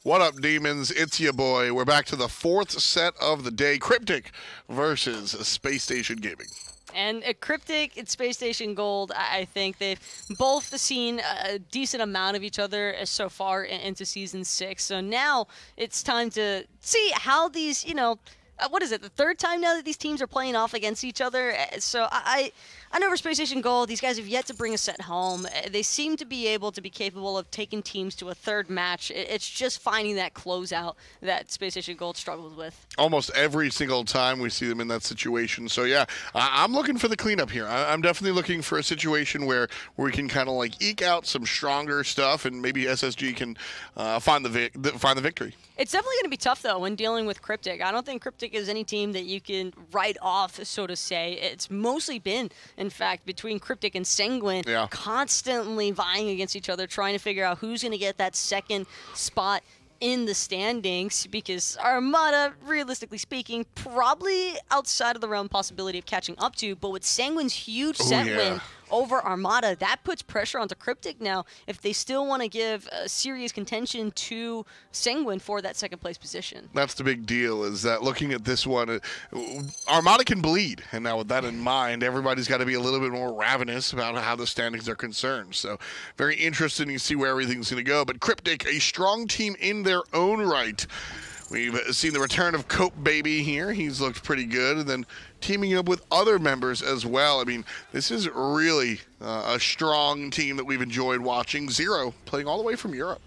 What up, demons? It's your boy. We're back to the fourth set of the day. CryptiK versus Spacestation Gaming. And CryptiK and Spacestation Gold, I think they've both seen a decent amount of each other so far into Season 6. So now it's time to see how these, what is it, the third time now that these teams are playing off against each other? So I know for Spacestation Gold, these guys have yet to bring a set home. They seem to be able to be capable of taking teams to a third match. It's just finding that closeout that Spacestation Gold struggles with. Almost every single time we see them in that situation. So yeah, I'm looking for the cleanup here. I'm definitely looking for a situation where we can kind of like eke out some stronger stuff, and maybe SSG can find the victory. It's definitely going to be tough, though, when dealing with CryptiK. I don't think CryptiK is any team that you can write off, so to say. It's mostly been, in fact, between CryptiK and Sanguine, constantly vying against each other, trying to figure out who's going to get that second spot in the standings, because Armada, realistically speaking, probably outside of the realm possibility of catching up to, but with Sanguine's huge set win over Armada, that puts pressure onto CryptiK now if they still want to give serious contention to Sanguine for that second place position. That's the big deal, is that looking at this one, Armada can bleed, and now with that in mind, everybody's got to be a little bit more ravenous about how the standings are concerned. So very interesting to see where everything's going to go, but CryptiK, a strong team in their own right. We've seen the return of Copebby here. He's looked pretty good. And then teaming up with other members as well. I mean, this is really a strong team that we've enjoyed watching. Zearoe playing all the way from Europe.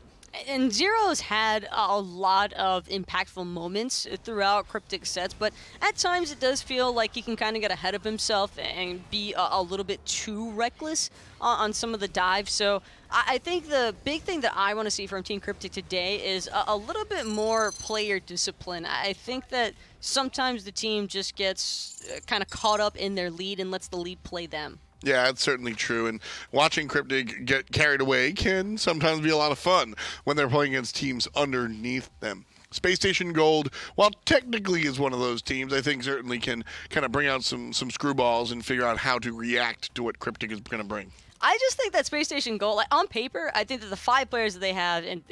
And Zearoe's had a lot of impactful moments throughout CryptiK sets, but at times it does feel like he can kind of get ahead of himself and be a little bit too reckless on some of the dives. So I think the big thing that I want to see from Team CryptiK today is a little bit more player discipline. I think that sometimes the team just gets kind of caught up in their lead and lets the lead play them. Yeah, that's certainly true, and watching CryptiK get carried away can sometimes be a lot of fun when they're playing against teams underneath them. Spacestation Gold, while technically is one of those teams, I think certainly can kind of bring out some screwballs and figure out how to react to what CryptiK is going to bring. I just think that Spacestation Gold, like on paper, I think that the 5 players that they have, and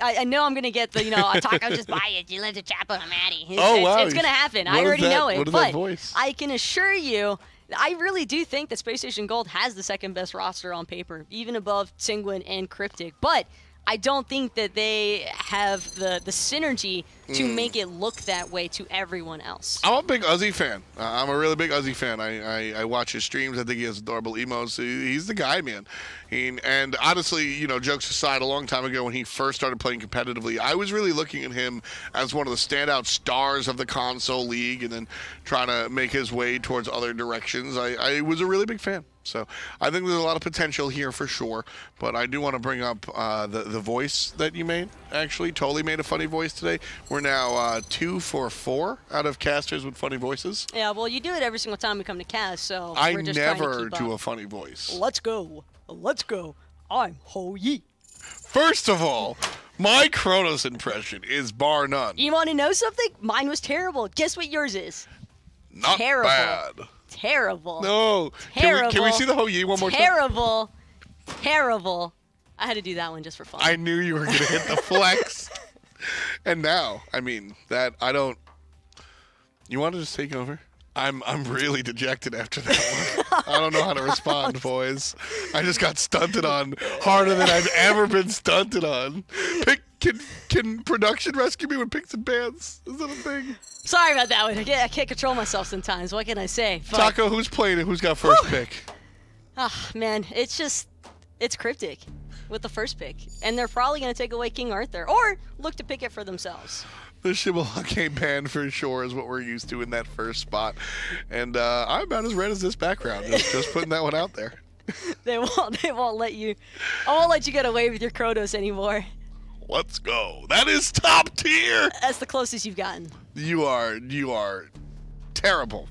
I know I'm going to get the, Taco just buy it, you live to Chapo and Matty. It's going to happen. I already know it. But I can assure you, I really do think that Spacestation Gold has the second best roster on paper, even above Sanguine and CryptiK. But I don't think that they have the synergy to make it look that way to everyone else. I'm a big Uzzy fan. I'm a really big Uzzy fan. I watch his streams. I think he has adorable emotes. He's the guy, man. And honestly, jokes aside, a long time ago when he first started playing competitively, I was really looking at him as one of the standout stars of the console league, and then trying to make his way towards other directions. I was a really big fan. So I think there's a lot of potential here for sure, but I do want to bring up the voice that you made. Actually, totally made a funny voice today. We're now 2 for 4 out of casters with funny voices. Yeah, well, you do it every single time we come to cast, so we're just never do a funny voice. Let's go. Let's go. I'm Ho Yi. First of all, my Kronos impression is bar none. You want to know something? Mine was terrible. Guess what yours is? Not terrible. Bad. Terrible. No. Terrible. Can we see the Ho Yi one more time? Terrible. Terrible. I had to do that one just for fun. I knew you were going to hit the flex. And now, I mean, you want to just take over? I'm really dejected after that one. I don't know how to respond, boys. I just got stunted on harder than I've ever been stunted on. Can production rescue me with picks and pans? Is that a thing? Sorry about that one. I can't control myself sometimes. What can I say? But Taco, who's playing it? Who's got first pick? Ah, man, it's CryptiK with the first pick. And they're probably going to take away King Arthur or look to pick it for themselves. The Shibalake band for sure is what we're used to in that first spot. And I'm about as red as this background. Just putting that one out there. They won't let you. I won't let you get away with your Kronos anymore. Let's go. That is top tier. That's the closest you've gotten. You are terrible.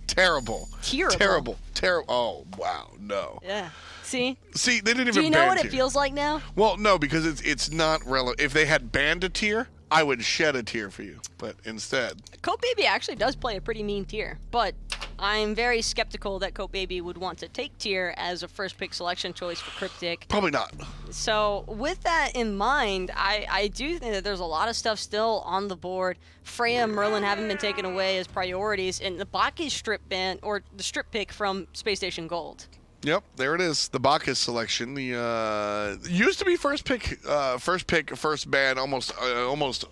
Terrible. Terrible. Terrible. Oh, wow. No. Yeah. See, they didn't even Do you know what tier. It feels like now? Well, no, because it's not relevant. If they had banned a tier, I would shed a tier for you. But instead, Copebby actually does play a pretty mean tier, but I'm very skeptical that Copebby would want to take tier as a first pick selection choice for CryptiK. Probably not. So with that in mind, I do think that there's a lot of stuff still on the board. Freya and Merlin haven't been taken away as priorities, and the Bacchus strip ban, or the strip pick from Spacestation Gold. Yep, there it is. The Bacchus selection. The used to be first pick, first ban, almost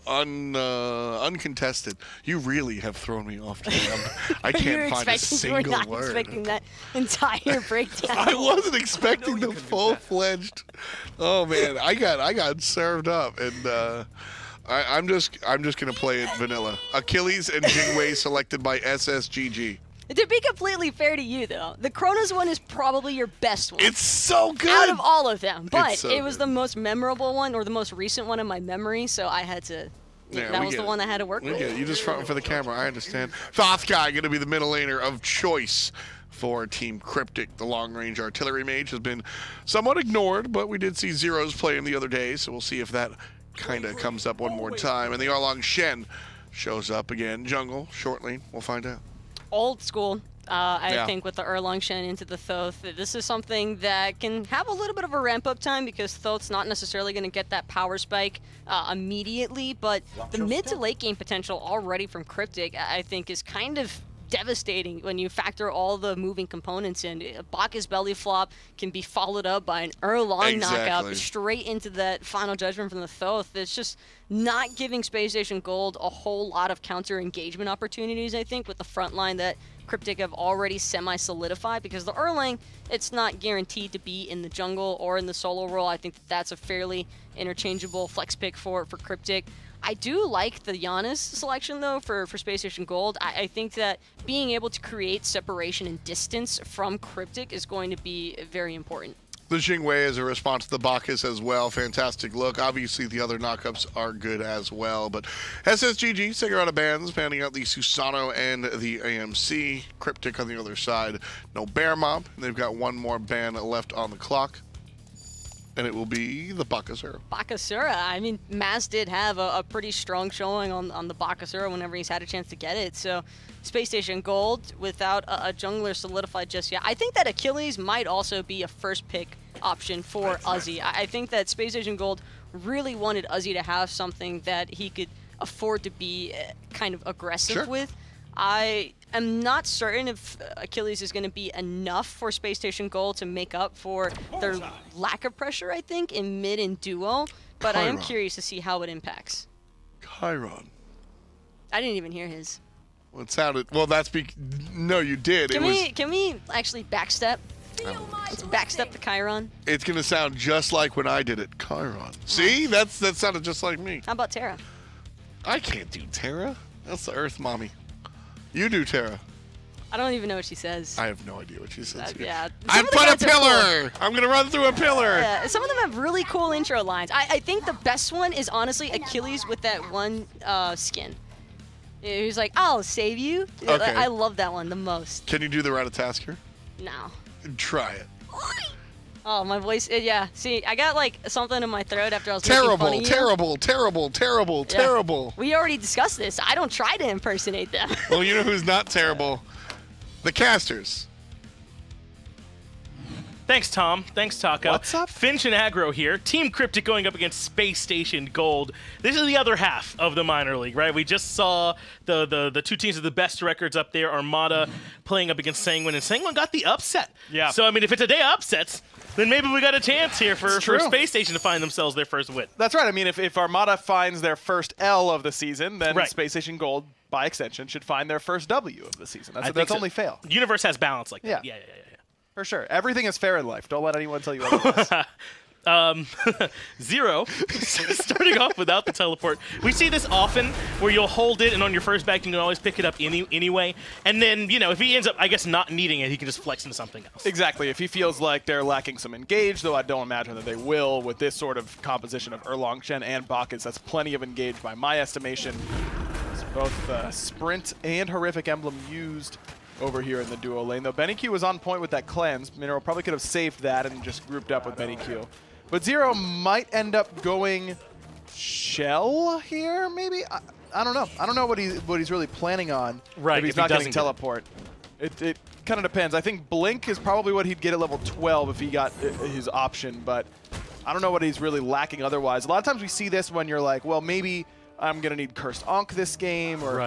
uncontested. You really have thrown me off today. I can't find a single word. You were not expecting that entire breakdown. I wasn't expecting the full-fledged. Oh man, I got served up, and I'm just gonna play it vanilla. Achilles and Jing selected by SSGG. To be completely fair to you, though, the Kronos one is probably your best one. It's so good! Out of all of them. But so it was the most memorable one, or the most recent one in my memory, so I had to... Yeah, that was the one I had to work with. You just fronting for the camera, I understand. Thoth guy going to be the middle laner of choice for Team CryptiK. The long-range artillery mage has been somewhat ignored, but we did see Zearoes play him the other day, so we'll see if that kind of comes up one more time. And the Erlang Shen shows up again. Jungle, short lane, we'll find out. Old school, I think, with the Erlang Shen into the Thoth. This is something that can have a little bit of a ramp-up time because Thoth's not necessarily going to get that power spike immediately, but the mid to late game potential already from CryptiK, I think, is kind of devastating when you factor all the moving components in. A Bacchus belly flop can be followed up by an Erlang knockout straight into that final judgment from the Thoth. It's just not giving Spacestation Gold a whole lot of counter engagement opportunities, I think, with the front line that CryptiK have already semi-solidified, because the Erlang, it's not guaranteed to be in the jungle or in the solo role. I think that's a fairly interchangeable flex pick for CryptiK. I do like the Janus selection, though, for Spacestation Gold. I think that being able to create separation and distance from CryptiK is going to be very important. The Jing is a response to the Bacchus as well. Fantastic look. Obviously, the other knockups are good as well. But SSGG, taking out of bans, banning out the Susanoo and the AMC. CryptiK on the other side. No Bear Mob. And they've got one more ban left on the clock. And it will be the Bacchusura. Bacchusura. I mean, Maz did have a pretty strong showing on the Bacchusura whenever he's had a chance to get it. So Spacestation Gold without a jungler solidified just yet. I think that Achilles might also be a first pick option for Uzzy. I think that Spacestation Gold really wanted Uzzy to have something that he could afford to be kind of aggressive with. I am not certain if Achilles is going to be enough for Spacestation Gold to make up for their lack of pressure, I think, in mid and duo, but I am curious to see how it impacts. Chiron. I didn't even hear his. Well, it sounded... Well, that's... No, you did. Can we actually backstep? Let's backstep the Chiron. It's going to sound just like when I did it. Chiron. See? That sounded just like me. How about Terra? I can't do Terra. That's the Earth mommy. You do Terra. I don't even know what she says. I have no idea what she says. Yeah. I put a pillar! Cool. I'm going to run through a pillar! Yeah, some of them have really cool intro lines. I think the best one is honestly Achilles with that one skin. He's like, I'll save you. Okay. I love that one the most. Can you do the Ratatoskr? No. Try it. Oh, my voice, yeah. See, I got like something in my throat after I was terrible, making fun of you. Terrible. We already discussed this. I don't try to impersonate them. Well, you know who's not terrible? The casters. Thanks, Tom. Thanks, Taco. What's up? Finch and Aggro here. Team CryptiK going up against Spacestation Gold. This is the other half of the minor league, right? We just saw the two teams with the best records up there. Armada playing up against Sanguine, and Sanguine got the upset. Yeah. So, I mean, if it's a day of upsets, then maybe we got a chance here for Spacestation to find themselves their first win. That's right. I mean, if Armada finds their first L of the season, then Spacestation Gold, by extension, should find their first W of the season. That's only fair. The universe has balance like that. Yeah. For sure. Everything is fair in life. Don't let anyone tell you otherwise. Zearoe, starting off without the teleport. We see this often where you'll hold it, and on your first back, you can always pick it up anyway. And then, you know, if he ends up, I guess, not needing it, he can just flex into something else. Exactly. If he feels like they're lacking some engage, though I don't imagine that they will with this sort of composition of Erlang, Shen, and Bacchus, that's plenty of engage by my estimation. It's both sprint and horrific emblem used over here in the duo lane, though BennyQ was on point with that cleanse. Mineral probably could have saved that and just grouped up with BennyQ. But Zearoe might end up going Shell here, maybe? I don't know. I don't know what he's really planning on if he's not getting teleport. It kind of depends. I think Blink is probably what he'd get at level 12 if he got his option, but I don't know what he's really lacking otherwise. A lot of times we see this when you're like, well, maybe I'm going to need Cursed Ankh this game, or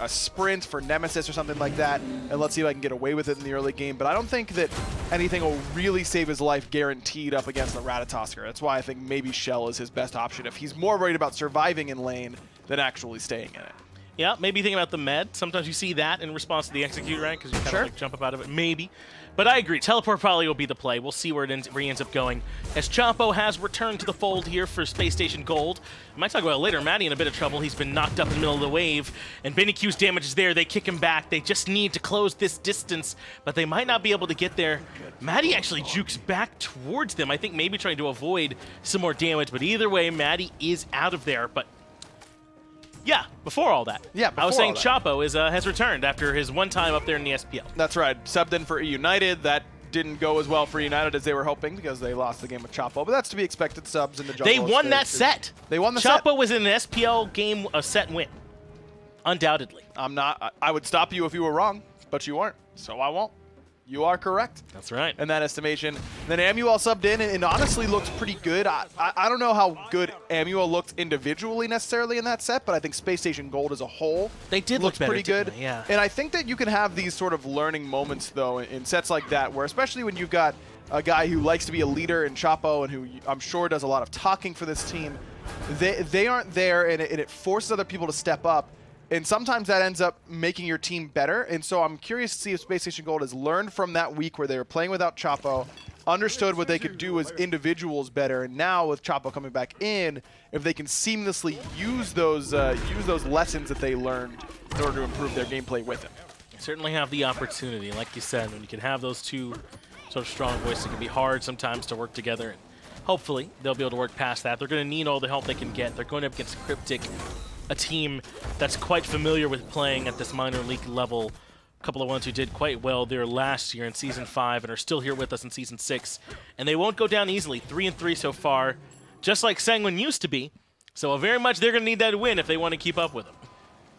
a sprint for Nemesis or something like that, and let's see if I can get away with it in the early game. But I don't think that anything will really save his life guaranteed up against the Ratatoskr. That's why I think maybe Shell is his best option if he's more worried about surviving in lane than actually staying in it. Yeah, maybe thinking about the med. Sometimes you see that in response to the execute rank because you kind of like jump up out of it. Maybe. But I agree. Teleport probably will be the play. We'll see where he ends up going. As Chapo has returned to the fold here for Spacestation Gold. I might talk about it later. Matty in a bit of trouble. He's been knocked up in the middle of the wave. And BennyQ's damage is there. They kick him back. They just need to close this distance. But they might not be able to get there. Matty actually jukes back towards them. I think maybe trying to avoid some more damage. But either way, Matty is out of there. But yeah, before all that. Yeah, I was saying Chapo has returned after his one time up there in the SPL. That's right. Subbed in for United. That didn't go as well for United as they were hoping because they lost the game with Chapo. But that's to be expected. Subs in the jungle. They won that set. They won the set. Chapo was in an SPL game, a set win. Undoubtedly. I would stop you if you were wrong, but you aren't. So I won't. You are correct. That's right. In that estimation. Then Amuel subbed in and honestly looked pretty good. I don't know how good Amuel looked individually necessarily in that set, but I think Spacestation Gold as a whole looked pretty good. Yeah. And I think that you can have these sort of learning moments, though, in sets like that, where especially when you've got a guy who likes to be a leader in Chapo and who I'm sure does a lot of talking for this team, they aren't there, and it forces other people to step up. And sometimes that ends up making your team better. And so I'm curious to see if Spacestation Gold has learned from that week where they were playing without Chapo, understood what they could do as individuals better, and now with Chapo coming back in, if they can seamlessly use those lessons that they learned in order to improve their gameplay with him. You certainly have the opportunity. Like you said, when you can have those two sort of strong voices, it can be hard sometimes to work together. And hopefully, they'll be able to work past that. They're going to need all the help they can get. They're going up against CryptiK, a team that's quite familiar with playing at this minor league level. A couple of ones who did quite well there last year in Season 5 and are still here with us in Season 6. And they won't go down easily. 3-3 so far, just like Sanguine used to be. So very much they're going to need that win if they want to keep up with them.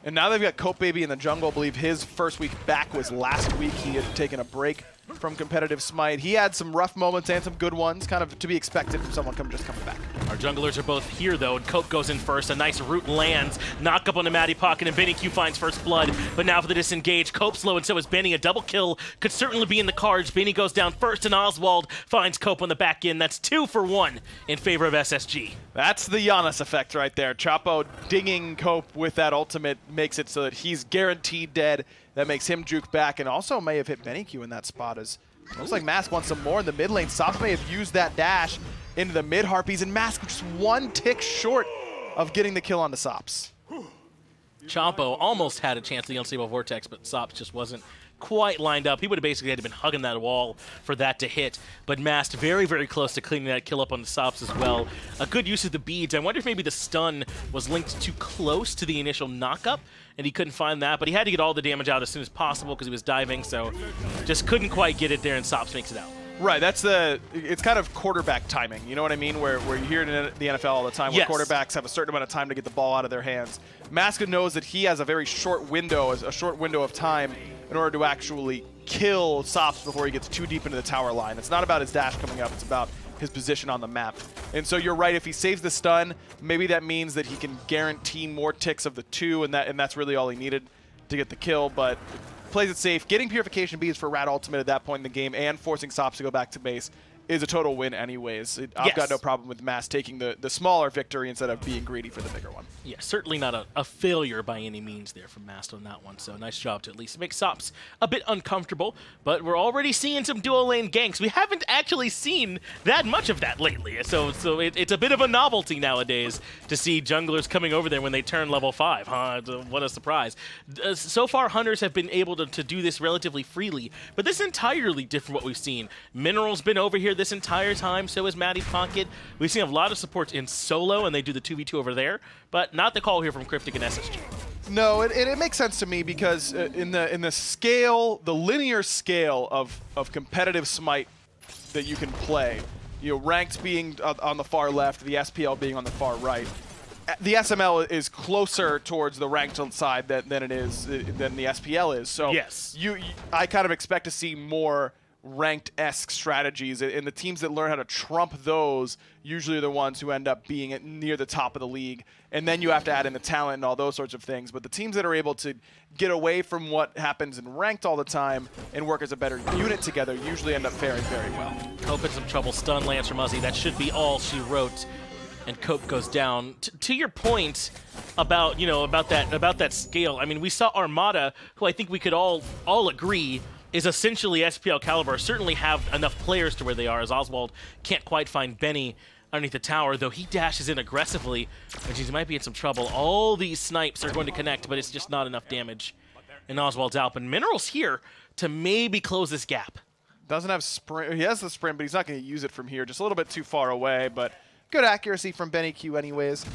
And now they've got Copebby in the jungle. I believe his first week back was last week. He had taken a break from competitive Smite. He had some rough moments and some good ones, kind of to be expected from someone just coming back. Our junglers are both here, though, and Cope goes in first. A nice root lands. Knock up on the Mattypocket, and BennyQ finds first blood. But now for the disengage. Cope's low, and so is Benny. A double kill could certainly be in the cards. Benny goes down first, and Oswaald finds Cope on the back end. That's 2 for 1 in favor of SSG. That's the Janus effect right there. Chapo dinging Cope with that ultimate makes it so that he's guaranteed dead. That makes him juke back, and also may have hit BennyQ in that spot. As looks like Mask wants some more in the mid lane. Sops may have used that dash into the mid Harpies, and Mask just one tick short of getting the kill on the Sops. Chapo almost had a chance at the Unstable Vortex, but Sops just wasn't quite lined up. He would have basically had to been hugging that wall for that to hit. But Mast very, very close to cleaning that kill up on the Sops as well. A good use of the beads. I wonder if maybe the stun was linked too close to the initial knockup, and he couldn't find that. But he had to get all the damage out as soon as possible because he was diving, so just couldn't quite get it there, and Sops makes it out. Right, it's kind of quarterback timing, you know what I mean? Where you hear it in the NFL all the time, where quarterbacks have a certain amount of time to get the ball out of their hands. Maska knows that he has a very short window, of time in order to actually kill Sops before he gets too deep into the tower line. It's not about his dash coming up, it's about his position on the map. And so you're right, if he saves the stun, maybe that means that he can guarantee more ticks of the 2, and that's really all he needed to get the kill, but plays it safe. Getting Purification Beads for Rat Ultimate at that point in the game and forcing Sops to go back to base is a total win anyways. I've got no problem with Mass taking the smaller victory instead of being greedy for the bigger one. Yeah, certainly not a failure by any means there from Mast on that one, so nice job to at least make Sops a bit uncomfortable, but we're already seeing some dual lane ganks. We haven't actually seen that much of that lately, so it's a bit of a novelty nowadays to see junglers coming over there when they turn level 5, huh? What a surprise. So far, Hunters have been able to do this relatively freely, but this is entirely different what we've seen. Mineral's been over here this entire time, so is Mattypocket. We've seen a lot of supports in solo, and they do the 2v2 over there, but not the call here from CryptiK and SSG. No, it makes sense to me because in the scale, the linear scale of competitive Smite that you can play, you know, ranked being on the far left, the SPL being on the far right, the SML is closer towards the ranked side than the SPL is. So yes. I kind of expect to see more ranked-esque strategies, and the teams that learn how to trump those usually are the ones who end up being near the top of the league. And then you have to add in the talent and all those sorts of things. But the teams that are able to get away from what happens in ranked all the time and work as a better unit together usually end up faring very well. Cope in some trouble. Stun lands from Uzzy. That should be all she wrote. And Cope goes down. To your point about about that scale, I mean, we saw Armada, who I think we could all agree is essentially SPL caliber, certainly have enough players to where they are, as Oswaald can't quite find Benny underneath the tower, though he dashes in aggressively, which he might be in some trouble. All these snipes are going to connect, but it's just not enough damage. And Oswald's out, but Mineral's here to maybe close this gap. Doesn't have sprint. He has the sprint, but he's not going to use it from here. Just a little bit too far away, but good accuracy from BennyQ anyways.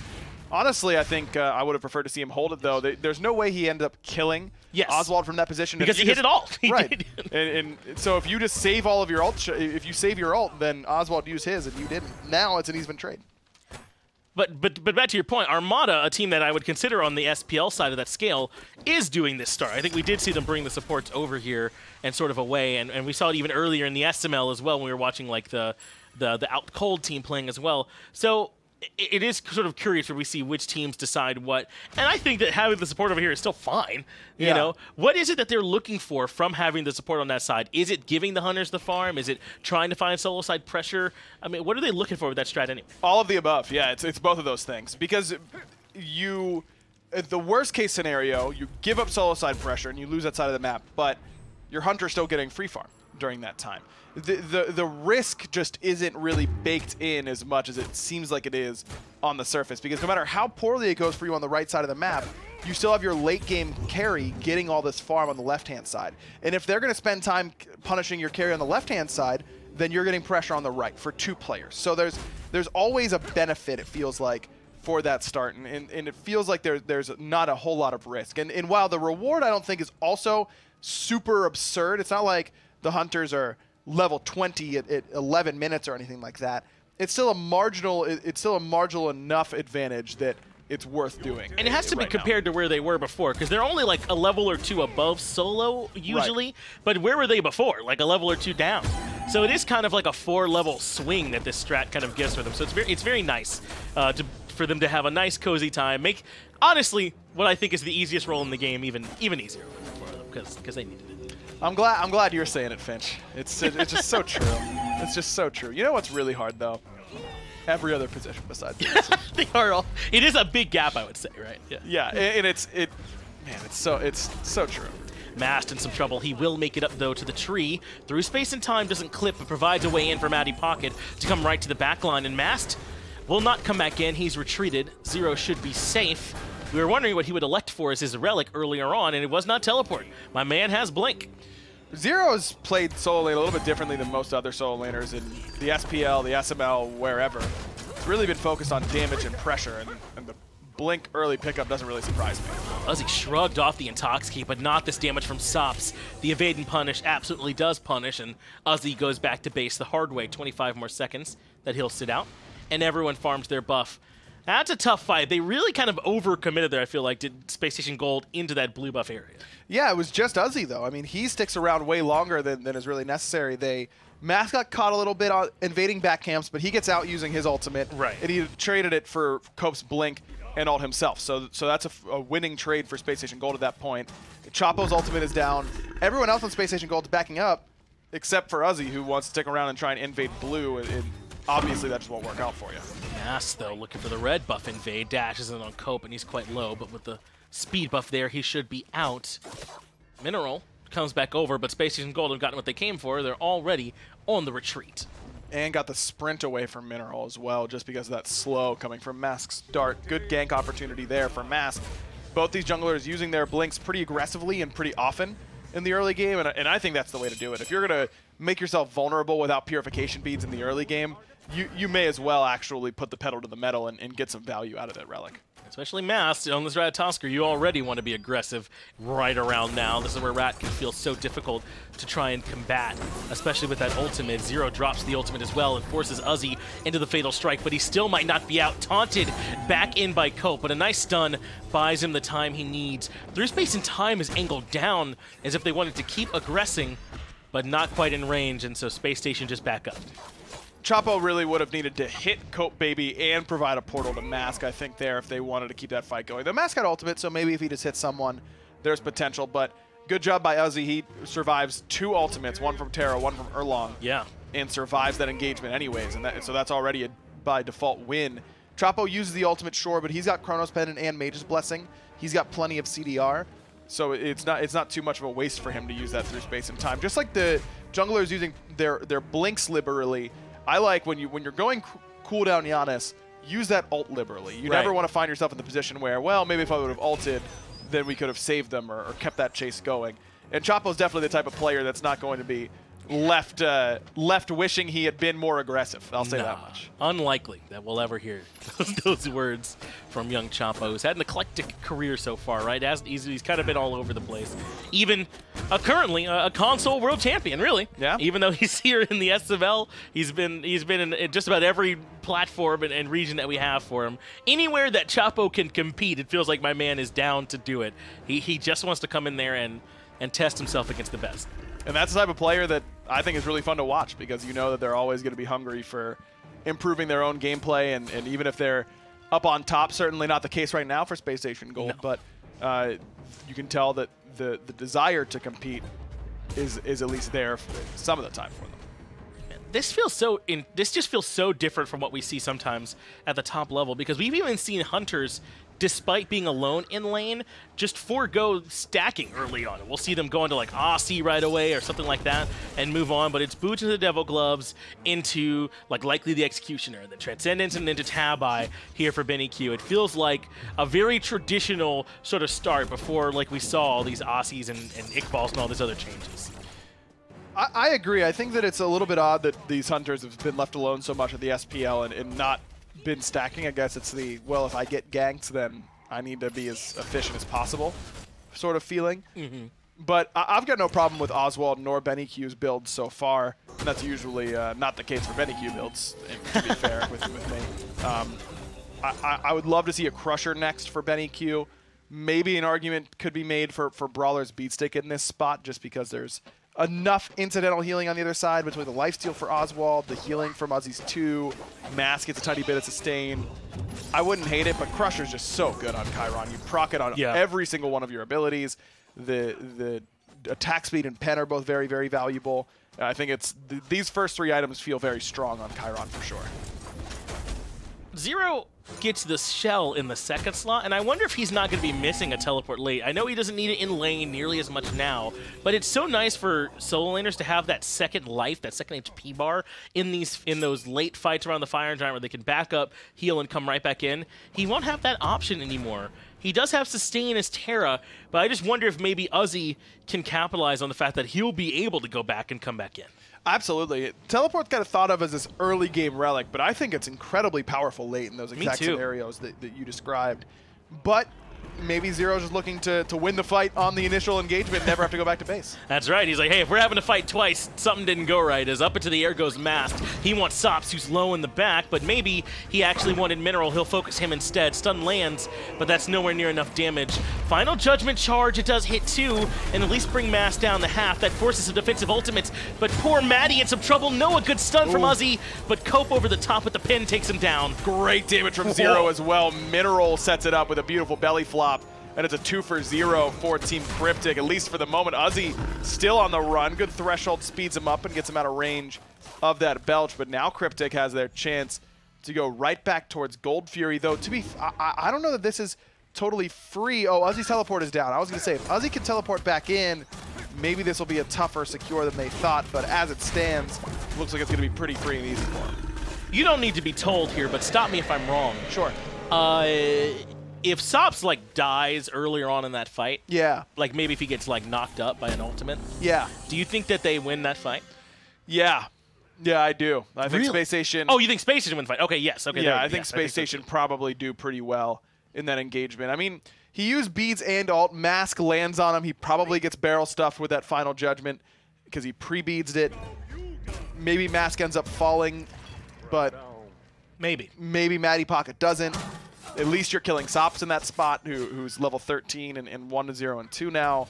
Honestly, I think I would have preferred to see him hold it, though. There's no way he ended up killing Oswaald from that position. Because he hit it all. Right. and so if you just save all of your ult, if you save your ult, then Oswaald used his and you didn't. Now it's an even trade. But back to your point, Armada, a team that I would consider on the SPL side of that scale, is doing this start. I think we did see them bring the supports over here and sort of away, and we saw it even earlier in the SML as well when we were watching like the out cold team playing as well. So it is sort of curious where we see which teams decide what. And I think that having the support over here is still fine. You know, what is it that they're looking for from having the support on that side? Is it giving the Hunters the farm? Is it trying to find solo side pressure? I mean, what are they looking for with that strat anyway? All of the above. Yeah, it's both of those things. Because the worst case scenario, you give up solo side pressure and you lose that side of the map, but your Hunter's still getting free farm during that time. The risk just isn't really baked in as much as it seems like it is on the surface, because no matter how poorly it goes for you on the right side of the map, you still have your late game carry getting all this farm on the left-hand side. And if they're going to spend time punishing your carry on the left-hand side, then you're getting pressure on the right for 2 players. So there's always a benefit, it feels like, for that start, and it feels like there's not a whole lot of risk. And while the reward I don't think is also super absurd, it's not like the Hunters are level 20 at 11 minutes or anything like that. It's still a marginal enough advantage that it's worth doing. And it has to be compared to where they were before, because they're only like a level or 2 above solo usually. Right. But where were they before? Like a level or 2 down. So it is kind of like a 4-level swing that this strat kind of gives for them. So it's very nice for them to have a nice cozy time. Make honestly what I think is the easiest role in the game even easier for them, because they needed it. I'm glad you're saying it, Finch. It's just so true. It's just so true. You know what's really hard though? Every other position besides this. They are all. It is a big gap, I would say, right? Yeah, and it's so true. Mast in some trouble. He will make it up though to the tree. Through space and time doesn't clip, but provides a way in for Mattypocket to come right to the back line, and Mast will not come back in. He's retreated. Zearoe should be safe. We were wondering what he would elect for as his relic earlier on, and it was not teleport. My man has Blink. Zearoe's played solo lane a little bit differently than most other solo laners in the SPL, the SML, wherever. It's really been focused on damage and pressure, and the Blink early pickup doesn't really surprise me. Uzzy shrugged off the Intoxicate, but not this damage from sops. The evade and punish absolutely does punish, and Uzzy goes back to base the hard way. 25 more seconds that he'll sit out, and everyone farms their buff. That's a tough fight. They really kind of overcommitted there, I feel like, did Spacestation Gold into that blue buff area. Yeah, it was just Uzzy, though. I mean, he sticks around way longer than is really necessary. Mask got caught a little bit on invading back camps, but he gets out using his ultimate. Right. And he traded it for Cope's Blink and ult himself. So that's a winning trade for Spacestation Gold at that point. Chapo's ultimate is down. Everyone else on Spacestation Gold is backing up, except for Uzzy, who wants to stick around and try and invade blue. And obviously, that just won't work out for you. Mass, though, looking for the red buff invade. Dashes in on Cope, and he's quite low, but with the speed buff there, he should be out. Mineral comes back over, but Spacestation Gold have gotten what they came for. They're already on the retreat. And got the sprint away from Mineral as well, just because of that slow coming from Mask's dart. Good gank opportunity there for Mask. Both these junglers using their blinks pretty aggressively and pretty often in the early game, and I think that's the way to do it. If you're going to make yourself vulnerable without purification beads in the early game, you may as well actually put the pedal to the metal and get some value out of that relic. Especially masked on this Ratatoskr, you already want to be aggressive right around now. This is where Rat can feel so difficult to try and combat, especially with that ultimate. Zearoe drops the ultimate as well and forces Uzzy into the Fatal Strike, but he still might not be out. Taunted back in by Cope, but a nice stun buys him the time he needs. Through space and time is angled down as if they wanted to keep aggressing, but not quite in range, and so Spacestation just back up. Chapo really would have needed to hit Copebby and provide a portal to Mask, I think, there if they wanted to keep that fight going. The Mask had ultimate, so maybe if he just hits someone, there's potential. But good job by Uzzy. He survives 2 ultimates, one from Terra, one from Erlang. Yeah. And survives that engagement anyways, and so that's already a by default win. Chapo uses the ultimate, sure, but he's got Chronos Pendant and Mage's Blessing. He's got plenty of CDR, so it's not too much of a waste for him to use that through space and time. Just like the junglers using their blinks liberally. I like when you're going cooldown Janus, use that ult liberally. You never want to find yourself in the position where, well, maybe if I would have ulted, then we could have saved them or kept that chase going. And Chapo's definitely the type of player that's not going to be left wishing he had been more aggressive. I'll say that much. Unlikely that we'll ever hear those words from young Chapo, who's had an eclectic career so far, right? He's kind of been all over the place. Even currently a console world champion, really. Yeah. Even though he's here in the SFL, he's been in just about every platform and region that we have for him. Anywhere that Chapo can compete, it feels like my man is down to do it. He just wants to come in there and test himself against the best. And that's the type of player that I think is really fun to watch, because you know that they're always going to be hungry for improving their own gameplay, and even if they're up on top, certainly not the case right now for Spacestation Gold, but you can tell that the desire to compete is at least there some of the time for them. This just feels so different from what we see sometimes at the top level, because we've even seen Hunters, despite being alone in lane, just forego stacking early on. We'll see them go into like Aussie right away or something like that and move on, but it's boots into the Devil Gloves into like likely the Executioner, the Transcendence, and into Tabi here for BennyQ. It feels like a very traditional sort of start before like we saw all these Aussies and Iqbals and all these other changes. I agree. I think that it's a little bit odd that these Hunters have been left alone so much at the SPL and not been stacking. I guess it's the, well, if I get ganked, then I need to be as efficient as possible sort of feeling. But I've got no problem with Oswaald nor BennyQ's builds so far. And that's usually not the case for BennyQ builds, to be fair with me. I would love to see a Crusher next for BennyQ. Maybe an argument could be made for Brawler's Beatstick in this spot, just because there's enough incidental healing on the other side between the lifesteal for Oswaald, the healing from Uzzy's 2, Mask gets a tiny bit of sustain. I wouldn't hate it, but Crusher's just so good on Chiron. You proc it on every single one of your abilities. The attack speed and pen are both very, very valuable. I think these first 3 items feel very strong on Chiron for sure. Zearoe gets the shell in the second slot, and I wonder if he's not going to be missing a teleport late. I know he doesn't need it in lane nearly as much now, but it's so nice for solo laners to have that second life, that second HP bar in those late fights around the Fire Giant where they can back up, heal, and come right back in. He won't have that option anymore. He does have sustain as Terra, but I just wonder if maybe Uzzy can capitalize on the fact that he'll be able to go back and come back in. Absolutely. Teleport's kind of thought of as this early game relic, but I think it's incredibly powerful late in those exact scenarios that you described. But maybe Zearoe's just looking to win the fight on the initial engagement and never have to go back to base. That's right. He's like, hey, if we're having to fight twice, something didn't go right. As up into the air goes Masked. He wants Sops, who's low in the back, but maybe he actually wanted Mineral. He'll focus him instead. Stun lands, but that's nowhere near enough damage. Final Judgment Charge, it does hit 2, and at least bring Mask down the half. That forces some defensive ultimates, but poor Matty in some trouble. No, a good stun from Uzzy, but Cope over the top with the pin takes him down. Great damage from Zearoe as well. Mineral sets it up with a beautiful belly flop. And it's a 2 for 0 for Team CryptiK, at least for the moment. Uzzy still on the run. Good threshold speeds him up and gets him out of range of that belch. But now CryptiK has their chance to go right back towards Gold Fury, though. I don't know that this is totally free. Oh, Uzzy's teleport is down. I was going to say, if Uzzy can teleport back in, maybe this will be a tougher secure than they thought. But as it stands, looks like it's going to be pretty free and easy for him. You don't need to be told here, but stop me if I'm wrong. Sure. If Sops like dies earlier on in that fight, like maybe if he gets like knocked up by an ultimate, do you think that they win that fight? Yeah, I do. I think Spacestation. Oh, you think Spacestation win the fight? Okay, yes. Okay, yeah, I think Spacestation probably do pretty well in that engagement. I mean, he used beads and ult. Mask lands on him. He probably gets barrel stuffed with that final judgment because he pre-beads it. Maybe Mask ends up falling, but maybe Mattypocket doesn't. At least you're killing Sops in that spot, who's level 13 and 1-0 and 2 now.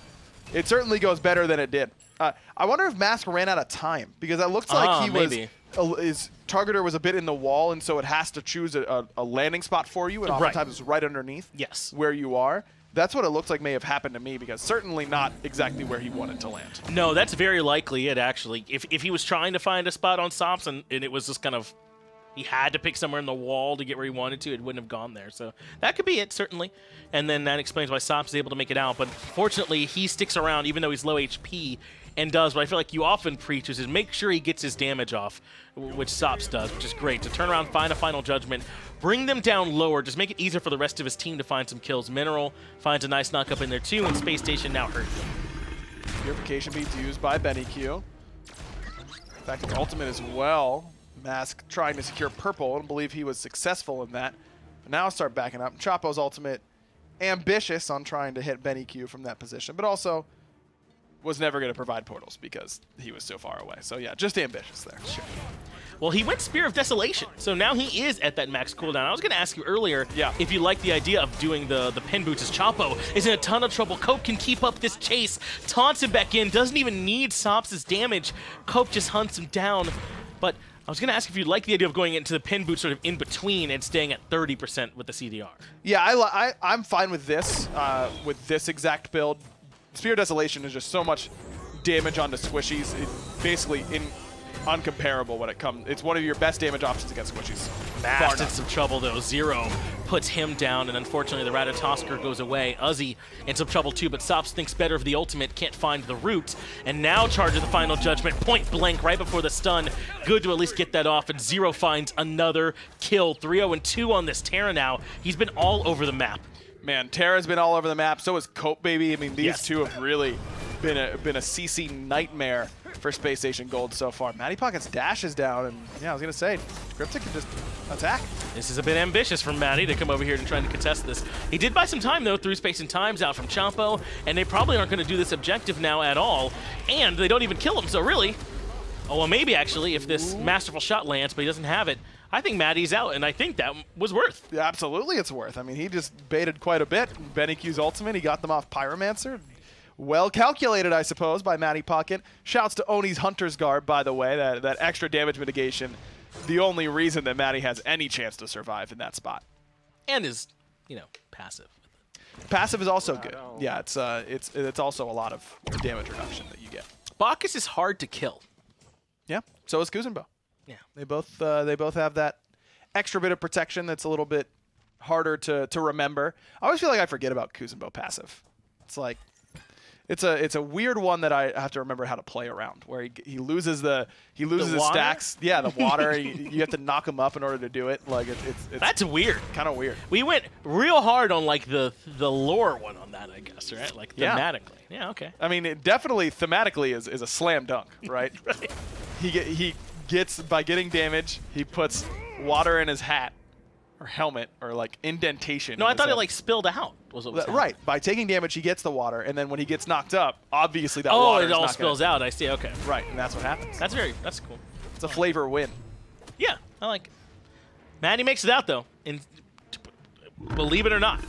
It certainly goes better than it did. I wonder if Mask ran out of time, because it looks like his targeter was a bit in the wall, and so it has to choose a landing spot for you, and oftentimes it's right underneath where you are. That's what it looks like may have happened to me, because certainly not exactly where he wanted to land. No, that's very likely it, actually. If he was trying to find a spot on Sops and it was just kind of, he had to pick somewhere in the wall to get where he wanted to, it wouldn't have gone there. So that could be it, certainly. And then that explains why Sops is able to make it out. But fortunately, he sticks around even though he's low HP and does what I feel like you often preach, is make sure he gets his damage off, which Sops does, which is great. To turn around, find a final judgment, bring them down lower, just make it easier for the rest of his team to find some kills. Mineral finds a nice knock up in there too, and Spacestation now hurt. Purification beads used by BennyQ. In fact, his ultimate as well. Mask trying to secure purple, and believe he was successful in that. But now start backing up. Chapo's ultimate, ambitious on trying to hit BennyQ from that position, but also was never going to provide portals because he was so far away. So yeah, just ambitious there. Sure. Well, he went Spear of Desolation, so now he is at that max cooldown. I was going to ask you earlier if you like the idea of doing the pin boots, as Chapo is in a ton of trouble. Cope can keep up this chase, taunts him back in, doesn't even need Sops' damage. Cope just hunts him down. But I was going to ask if you'd like the idea of going into the pin boot sort of in between and staying at 30% with the CDR. Yeah, I'm fine with this exact build. Spear of Desolation is just so much damage onto squishies. It's basically uncomparable when it comes. It's one of your best damage options against squishies. Mast in some trouble though. Zearoe puts him down, and unfortunately the Ratatoskr goes away. Uzzy in some trouble too, but Sops thinks better of the ultimate, can't find the root, and now charges the final judgment point blank right before the stun. Good to at least get that off, and Zearoe finds another kill. 3-0-2 on this Terra now. He's been all over the map. Man, Terra's been all over the map. So is Copebby. I mean, these two have really been a CC nightmare for Spacestation Gold so far. Mattypocket's dash is down, and yeah, I was gonna say, CryptiK can just attack. This is a bit ambitious from Matty to come over here and try to contest this. He did buy some time though through Space and Times out from Champo, and they probably aren't going to do this objective now at all, and they don't even kill him. So really, oh well, maybe actually if this masterful shot lands, but he doesn't have it. I think Matty's out, and I think that was worth. Yeah, absolutely it's worth. I mean, he just baited quite a bit. BennyQ's ultimate, he got them off Pyromancer. Well calculated, I suppose, by Mattypocket. Shouts to Oni's Hunter's Garb, by the way, that extra damage mitigation. The only reason that Matty has any chance to survive in that spot. And is, you know, passive. Passive is also good. Yeah, it's also a lot of damage reduction that you get. Bacchus is hard to kill. Yeah, so is Kuzenbo. Yeah, they both have that extra bit of protection that's a little bit harder to remember. I always feel like I forget about Kuzenbo passive. It's like it's a weird one that I have to remember how to play around, where he loses his stacks. Yeah, the water. you have to knock him up in order to do it. Like it's that's weird. Kind of weird. We went real hard on like the lore one on that, I guess, right? Like thematically. Yeah, okay. I mean, it definitely thematically is a slam dunk, right? Right. He gets, by getting damage, he puts water in his hat or helmet or like indentation. No, I thought it like spilled out. Was what was right. By taking damage, he gets the water, and then when he gets knocked up, obviously that Oh, water it all spills out. I see. Okay. Right, and that's what happens. That's cool. It's a flavor win. Yeah, I like it. Matty makes it out though, and believe it or not,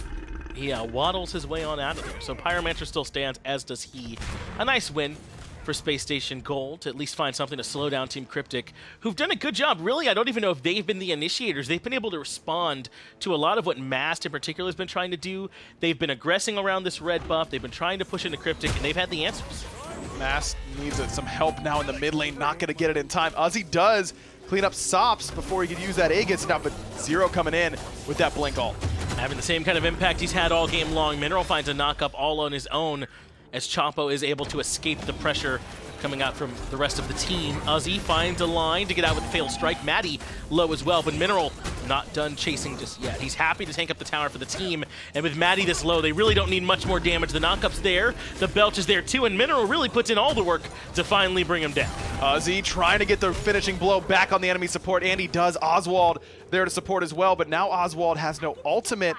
he waddles his way on out of there. So Pyromancer still stands, as does he. A nice win for Space Station Gold to at least find something to slow down Team CryptiK, who've done a good job. Really, I don't even know if they've been the initiators. They've been able to respond to a lot of what Mast in particular has been trying to do. They've been aggressing around this red buff. They've been trying to push into CryptiK, and they've had the answers. Mast needs some help now in the mid lane. Not going to get it in time. Uzzy does clean up Sops before he could use that Aegis now, but Zearoe coming in with that blink ult. Having the same kind of impact he's had all game long. Mineral finds a knock-up all on his own, as Champo is able to escape the pressure coming out from the rest of the team. Uzzy finds a line to get out with a failed strike. Matty low as well, but Mineral not done chasing just yet. He's happy to tank up the tower for the team, and with Matty this low, they really don't need much more damage. The knockup's there, the belch is there too, and Mineral really puts in all the work to finally bring him down. Uzzy trying to get the finishing blow back on the enemy support, and he does. Oswaald there to support as well, but now Oswaald has no ultimate.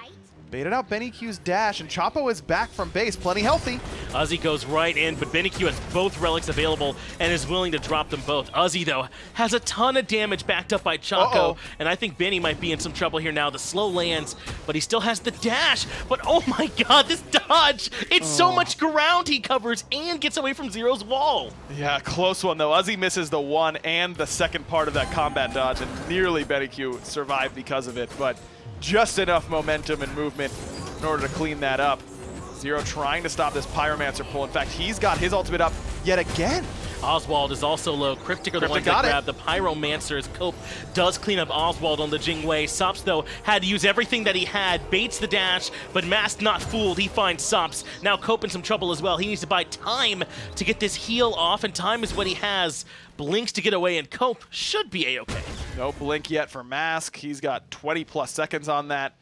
baited out BennyQ's dash, and Chapo is back from base, plenty healthy. Uzzy goes right in, but BennyQ has both relics available and is willing to drop them both. Uzzy, though, has a ton of damage backed up by Chaco, and I think Benny might be in some trouble here now. The slow lands, but he still has the dash. But oh my god, this dodge! It's so much ground he covers and gets away from Zearoe's wall. Yeah, close one, though. Uzzy misses the one and the second part of that combat dodge, and nearly BennyQ survived because of it, but just enough momentum and movement in order to clean that up. Zearoe trying to stop this Pyromancer pull. In fact, he's got his ultimate up yet again. Oswaald is also low. CryptiK are the ones that grab the Pyromancer as Cope does clean up Oswaald on the Jing way. Sops, though, had to use everything that he had. Baits the dash, but Mask not fooled. He finds Sops. Now Cope in some trouble as well. He needs to buy time to get this heal off, and time is what he has. Blinks to get away, and Cope should be A-okay. No blink yet for Mask. He's got 20+ seconds on that.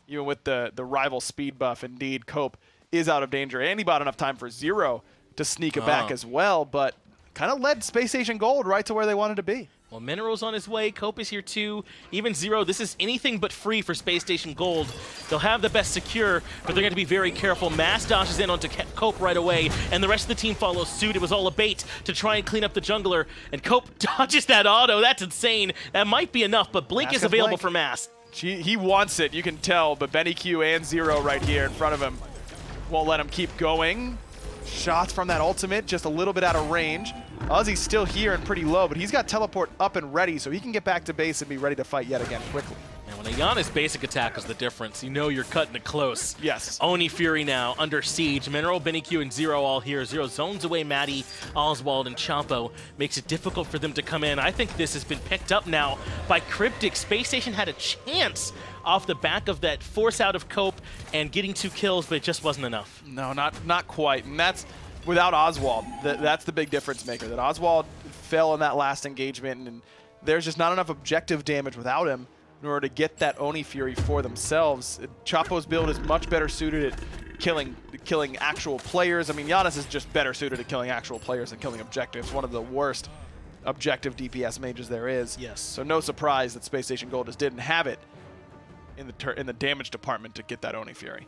Even with the rival speed buff, indeed, Cope is out of danger. And he bought enough time for Zearoe to sneak it back as well, but kind of led Spacestation Gold right to where they wanted to be. Well, Mineral's on his way. Cope is here too. Even Zearoe, this is anything but free for Spacestation Gold. They'll have the best secure, but they're going to be very careful. Mass dashes in onto Cope right away, and the rest of the team follows suit. It was all a bait to try and clean up the jungler, and Cope dodges that auto. That's insane. That might be enough, but Blink is available for Mass. He wants it, you can tell, but BennyQ and Zearoe right here in front of him won't let him keep going. Shots from that ultimate, just a little bit out of range. Uzzy's still here and pretty low, but he's got teleport up and ready, so he can get back to base and be ready to fight yet again quickly. And when a Janus basic attack is the difference, you know you're cutting it close. Yes. Oni Fury now under siege. Mineral, BennyQ, and Zearoe all here. Zearoe zones away Matty, Oswaald, and Chapo. Makes it difficult for them to come in. I think this has been picked up now by CryptiK. Spacestation had a chance off the back of that force out of Cope and getting 2 kills, but it just wasn't enough. No, not quite. And that's without Oswaald. That's the big difference maker. That Oswaald fell in that last engagement, and there's just not enough objective damage without him in order to get that Oni Fury for themselves. Chapo's build is much better suited at killing actual players. I mean, Janus is just better suited at killing actual players than killing objectives. One of the worst objective DPS mages there is. Yes. So no surprise that Spacestation Gold just didn't have it in the damage department to get that Oni Fury.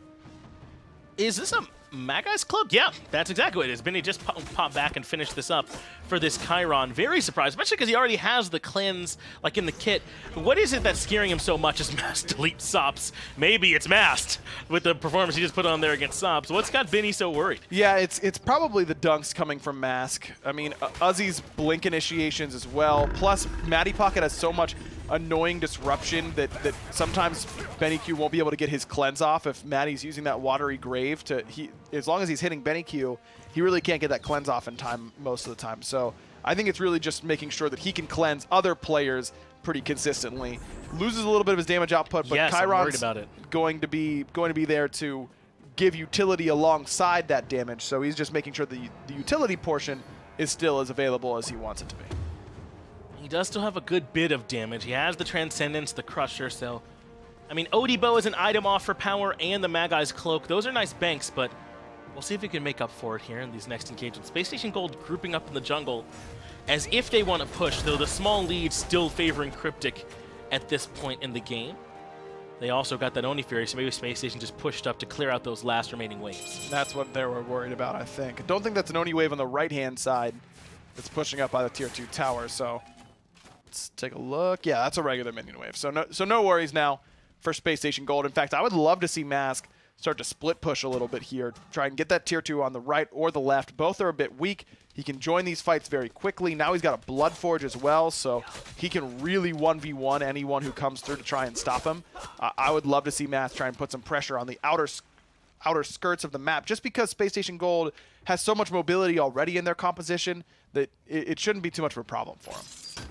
Is this a Magai's Cloak? Yeah, that's exactly what it is. Benny just popped back and finished this up for this Chiron. Very surprised, especially because he already has the cleanse like in the kit. What is it that's scaring him so much is Mask delete Sops? Maybe it's Masked with the performance he just put on there against Sops. What's got Benny so worried? Yeah, it's probably the dunks coming from Mask. I mean, Uzzy's blink initiations as well. Plus, Mattypocket has so much annoying disruption that sometimes BennyQ won't be able to get his cleanse off if Matty's using that watery grave to as long as he's hitting BennyQ, he really can't get that cleanse off in time most of the time. So I think it's really just making sure that he can cleanse other players pretty consistently. Loses a little bit of his damage output, but yes, Chiron's going to be there to give utility alongside that damage. So he's just making sure the utility portion is still as available as he wants it to be. He does still have a good bit of damage. He has the Transcendence, the Crusher, so... I mean, Odibo is an item off for power and the Magai's Cloak. Those are nice banks, but we'll see if we can make up for it here in these next engagements. Spacestation Gold grouping up in the jungle as if they want to push, though the small lead still favoring CryptiK at this point in the game. They also got that Oni Fury, so maybe Spacestation just pushed up to clear out those last remaining waves. That's what they were worried about, I think. I don't think that's an Oni wave on the right-hand side that's pushing up by the Tier 2 tower, so... Let's take a look. Yeah, that's a regular minion wave. So no worries now for Spacestation Gold. In fact, I would love to see Mask start to split push a little bit here. Try and get that Tier 2 on the right or the left. Both are a bit weak. He can join these fights very quickly. Now he's got a Blood Forge as well, so he can really 1v1 anyone who comes through to try and stop him. I would love to see Mask try and put some pressure on the outer skirts of the map, just because Spacestation Gold has so much mobility already in their composition that it shouldn't be too much of a problem for him.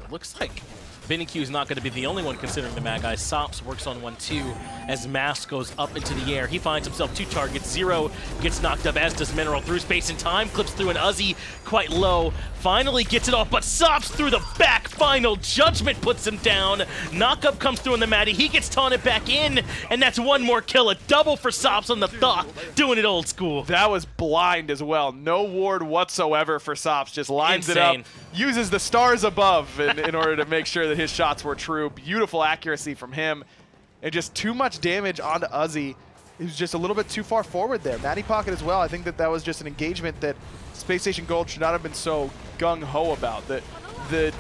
It looks like BennyQ is not going to be the only one considering the Magi. Sops works on 1-2 as Mask goes up into the air. He finds himself 2 targets. Zearoe gets knocked up, as does Mineral. Through space and time, clips through an Uzzy quite low. Finally gets it off, but Sops through the back. Final Judgment puts him down. Knockup comes through on the Matty. He gets taunted back in, and that's one more kill. A double for Sops on the Thoth, doing it old school. That was blind as well. No ward whatsoever for Sops. Just lines it up, uses the stars above in order to make sure that his shots were true. Beautiful accuracy from him. And just too much damage onto Uzzy. he was just a little bit too far forward there. Mattypocket as well. I think that was just an engagement that Spacestation Gold should not have been so gung-ho about. The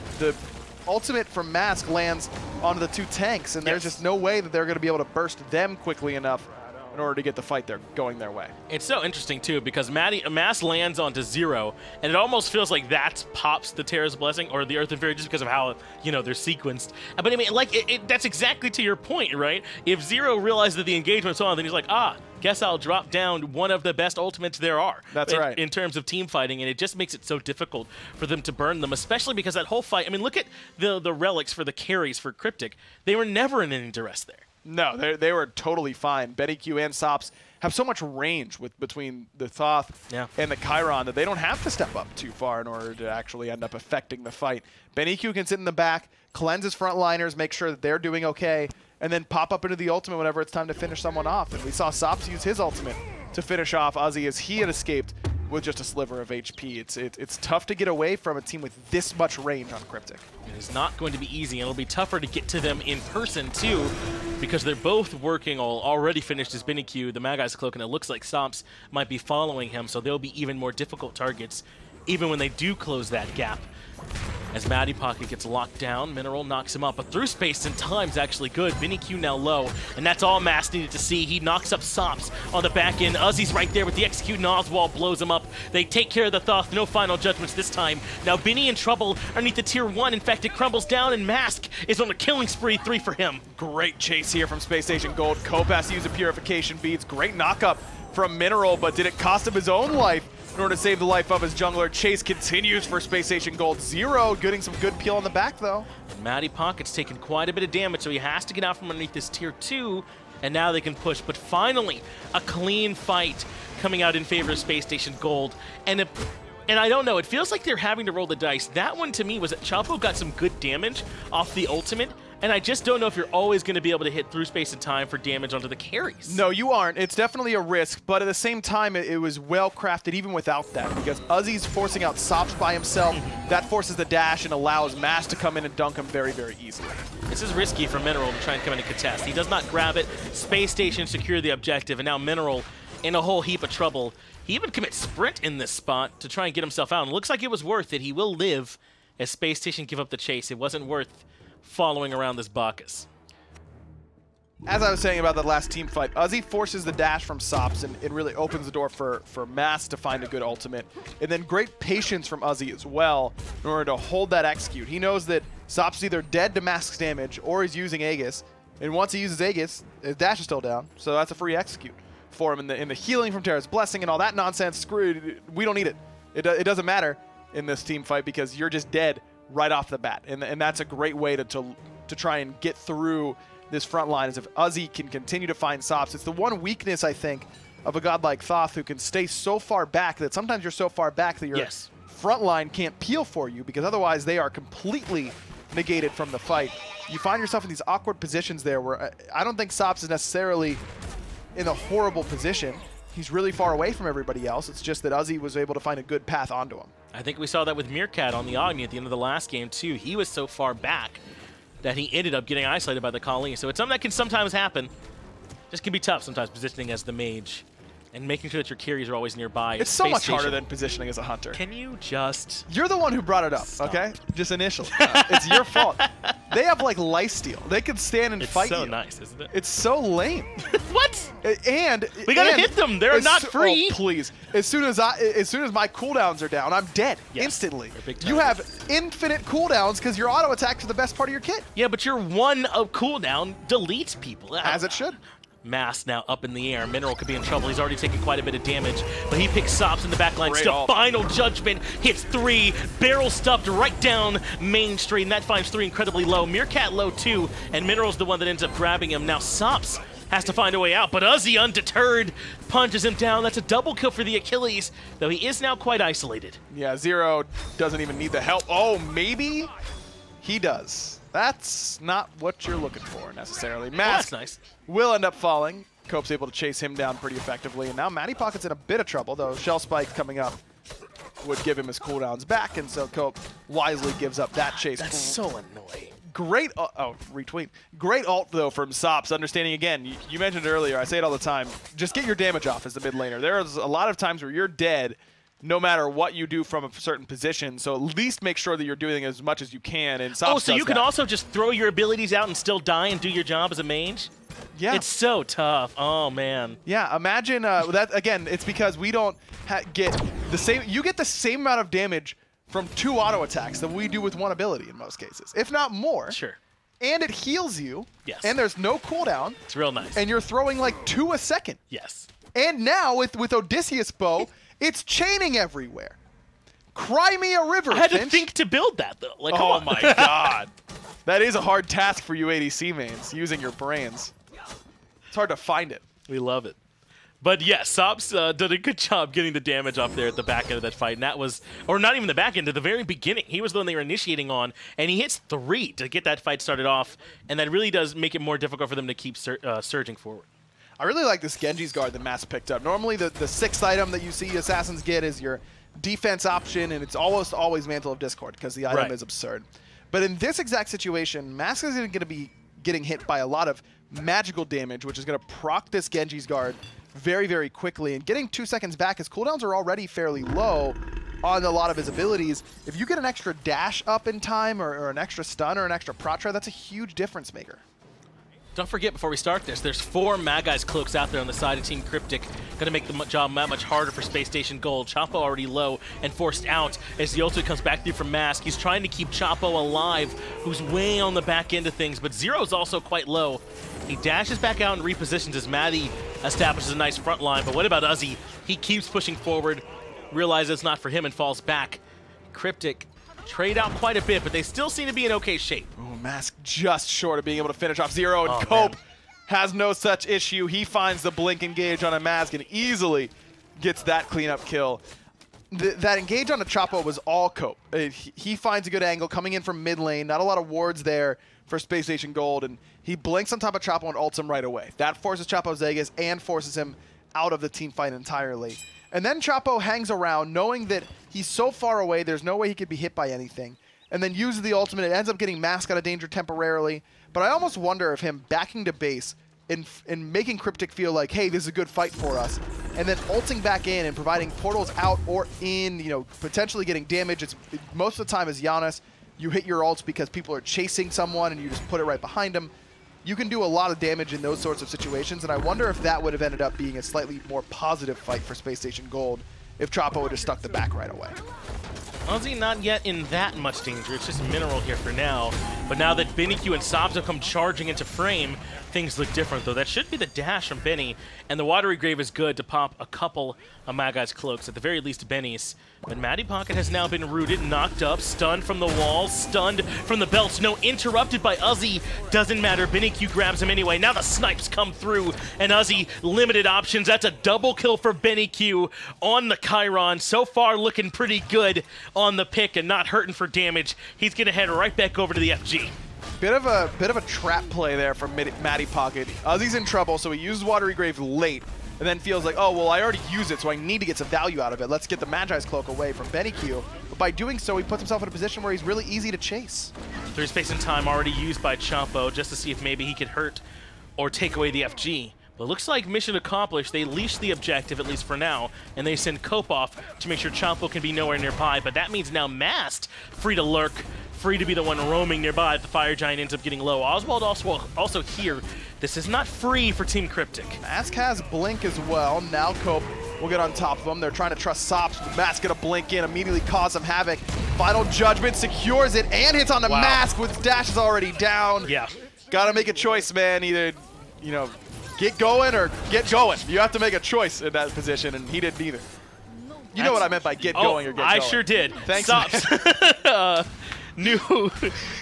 ultimate from Mask lands onto the 2 tanks, and there's just no way that they're going to be able to burst them quickly enough in order to get the fight going their way. It's so interesting, too, because Mask lands onto Zearoe, and it almost feels like that pops the Terra's Blessing or the Earthen Fairy just because of how, you know, they're sequenced. But I mean, like, that's exactly to your point, right? If Zearoe realizes that the engagement's on, then he's like, guess I'll drop down one of the best ultimates there are. That's right. In terms of team fighting, and it just makes it so difficult for them to burn them, especially because that whole fight, I mean, look at the relics for the carries for CryptiK. They were never in any duress there. No, they were totally fine. BennyQ and sops have so much range between the Thoth and the Chiron that they don't have to step up too far in order to actually end up affecting the fight. BennyQ can sit in the back, cleanse his frontliners, make sure that they're doing okay, and then pop up into the ultimate whenever it's time to finish someone off. And we saw sops use his ultimate to finish off Uzzy as he had escaped with just a sliver of HP. It's tough to get away from a team with this much range on CryptiK. It is not going to be easy, and it'll be tougher to get to them in person, too, because they're both working already finished as BennyQ, the Magi's Cloak, and it looks like sops might be following him, so they'll be even more difficult targets, even when they do close that gap. As Mattypocket gets locked down, Mineral knocks him up, but through space and time's actually good. BennyQ now low, and that's all Mask needed to see. He knocks up sops on the back end. Uzzy's right there with the execute, and Oswaald blows him up. They take care of the Thoth, no final judgments this time. Now Benny in trouble underneath the tier 1. In fact, it crumbles down, and Mask is on a killing spree, 3 for him. Great chase here from Spacestation Gold. Cope has to use a purification beads. Great knockup from Mineral, but did it cost him his own life in order to save the life of his jungler? Chase continues for Spacestation Gold. Zearoe getting some good peel on the back, though. Mattypocket's taken quite a bit of damage, so he has to get out from underneath this tier 2, and now they can push. But finally, a clean fight coming out in favor of Spacestation Gold. And I don't know, it feels like they're having to roll the dice. That one, to me, was that Chapo got some good damage off the ultimate, and I just don't know if you're always going to be able to hit through space and time for damage onto the carries. No, you aren't. It's definitely a risk, but at the same time, it was well crafted even without that, because Uzzy's forcing out sops by himself. That forces the dash and allows Mask to come in and dunk him very, very easily. This is risky for Mineral to try and come in and contest. He does not grab it. Spacestation secure the objective, and now Mineral in a whole heap of trouble. He even commits sprint in this spot to try and get himself out, and it looks like it was worth it. He will live as Spacestation give up the chase. It wasn't worth following around this Bacchus. As I was saying about that last team fight, Uzzy forces the dash from sops, and it really opens the door for Mask to find a good ultimate. And then great patience from Uzzy as well in order to hold that execute. He knows that sops is either dead to Mask's damage or he's using Aegis. And once he uses Aegis, his dash is still down, so that's a free execute for him. In the healing from Terra's Blessing and all that nonsense, we don't need it. It doesn't matter in this team fight because you're just dead right off the bat, and that's a great way to try and get through this front line, is if Uzzy can continue to find sops. It's the one weakness, I think, of a god like Thoth, who can stay so far back that sometimes you're so far back that your front line can't peel for you, because otherwise they are completely negated from the fight. You find yourself in these awkward positions there where I don't think sops is necessarily in a horrible position. He's really far away from everybody else. It's just that Uzzy was able to find a good path onto him. I think we saw that with Meerkat on the Agni at the end of the last game, too. He was so far back that he ended up getting isolated by the Colleen. So it's something that can sometimes happen. Just can be tough sometimes, positioning as the mage and making sure that your carries are always nearby. It's so much harder than positioning as a hunter. Can you just... You're the one who brought it up, okay? Just initially. It's your fault. They have, like, lifesteal. They can stand and fight you. It's so nice, isn't it? It's so lame. What? And we gotta hit them. They're not free. Oh, please. As soon as my cooldowns are down, I'm dead instantly. You have infinite cooldowns because your auto attacks are the best part of your kit. Yeah, but your one cooldown deletes people. As it should. Mask now up in the air. Mineral could be in trouble. He's already taken quite a bit of damage, but he picks sops in the back line. Still, final judgment hits 3. Barrel stuffed right down Main Street, and that finds 3 incredibly low. Meerkat low too, and Mineral's the one that ends up grabbing him. Now sops has to find a way out, but Uzzy, undeterred, punches him down. That's a double kill for the Achilles, though he is now quite isolated. Yeah, Zearoe doesn't even need the help. Oh, maybe he does. That's not what you're looking for, necessarily. Mask nice. Will end up falling. Cope's able to chase him down pretty effectively, and now Mattypocket's in a bit of trouble, though. Shell Spike coming up would give him his cooldowns back, and so Cope wisely gives up that chase. That's so annoying. Great, retweet. Great ult, though, from Sops, understanding, again, you mentioned earlier, I say it all the time, just get your damage off as the mid laner. There's a lot of times where you're dead no matter what you do from a certain position, so at least make sure that you're doing as much as you can, and Sops so you can also just throw your abilities out and still die and do your job as a mage? Yeah. It's so tough. Oh, man. Yeah, imagine that, again, it's because we don't get the same, you get the same amount of damage from 2 auto attacks that we do with 1 ability in most cases, if not more. Sure. And it heals you. Yes. And there's no cooldown. It's real nice. And you're throwing like 2 a second. Yes. And now with Odysseus bow, it's chaining everywhere. Cry me a river, I had Finch. to think to build that, though. Like, come Oh on. my god. That is a hard task for you ADC mains, using your brains. It's hard to find it. We love it. But yes, Sops did a good job getting the damage off there at the back end of that fight. And that was, or not even the back end, at the very beginning. He was the one they were initiating on, and he hits 3 to get that fight started off. And that really does make it more difficult for them to keep surging forward. I really like this Genji's Guard that Mass picked up. Normally the 6th item that you see Assassins get is your defense option, and it's almost always Mantle of Discord because the item is absurd. But in this exact situation, Mask is going to be getting hit by a lot of magical damage, which is going to proc this Genji's Guard very, very quickly. And getting 2 seconds back, his cooldowns are already fairly low on a lot of his abilities. If you get an extra dash up in time or an extra stun or an extra protra, that's a huge difference maker. Don't forget, before we start this, there's 4 Magai's Cloaks out there on the side of Team CryptiK. Going to make the job that much harder for Spacestation Gold. Chapo already low and forced out as the ultimate comes back through from Mask. He's trying to keep Chapo alive, who's way on the back end of things, but Zearoe's also quite low. He dashes back out and repositions as Matty establishes a nice front line, but what about Uzzy? He keeps pushing forward, realizes it's not for him, and falls back. CryptiK trade out quite a bit, but they still seem to be in okay shape. Ooh, Mask just short of being able to finish off Zearoe, and Cope has no such issue. He finds the blink engage on a Mask and easily gets that cleanup kill. That engage on a Chapo was all Cope. He finds a good angle coming in from mid lane, not a lot of wards there for Space Station Gold, and he blinks on top of Chapo and ults him right away. That forces Chapo's Zegas and forces him out of the team fight entirely. And then Chapo hangs around knowing that he's so far away, there's no way he could be hit by anything. And then uses the ultimate. It ends up getting Mask out of danger temporarily. But I almost wonder if him backing to base and making CryptiK feel like, hey, this is a good fight for us, and then ulting back in and providing portals out or in, you know, potentially getting damage. It's most of the time as Janus, you hit your ults because people are chasing someone and you just put it right behind them. You can do a lot of damage in those sorts of situations, and I wonder if that would have ended up being a slightly more positive fight for Space Station Gold if Chapo would have stuck the back right away. Uzzy not yet in that much danger. It's just Mineral here for now. But now that BennyQ and Sops have come charging into frame, things look different, though. That should be the dash from Benny, and the Watery Grave is good to pop a couple of Magai's Cloaks, at the very least Benny's. But Mattypocket has now been rooted, knocked up, stunned from the walls, stunned from the belts. No, interrupted by Uzzy. Doesn't matter. BennyQ grabs him anyway. Now the snipes come through, and Uzzy, limited options. That's a double kill for BennyQ on the Chiron. So far, looking pretty good on the pick and not hurting for damage. He's going to head right back over to the FG. Bit of a trap play there from Mattypocket. Uzzy's in trouble, so he uses Watery Grave late, and then feels like, oh, well, I already used it, so I need to get some value out of it. Let's get the Magi's Cloak away from BennyQ. But by doing so, he puts himself in a position where he's really easy to chase. 3 space and time already used by Chapo just to see if maybe he could hurt or take away the FG. But it looks like mission accomplished. They leash the objective, at least for now, and they send Cope off to make sure Chapo can be nowhere nearby. But that means now Mast free to lurk, free to be the one roaming nearby if the Fire Giant ends up getting low. Oswaald also here. This is not free for Team CryptiK. Mask has Blink as well. Now Cope will get on top of him. They're trying to trust Sops. Mask gonna blink in, immediately cause some havoc. Final Judgment secures it and hits on the Mask with Dash is already down. Yeah. Gotta make a choice, man. Either, you know, get going or get going. You have to make a choice in that position, and he did neither. You know what I meant by get going or get going. I sure did. Thanks, Sops.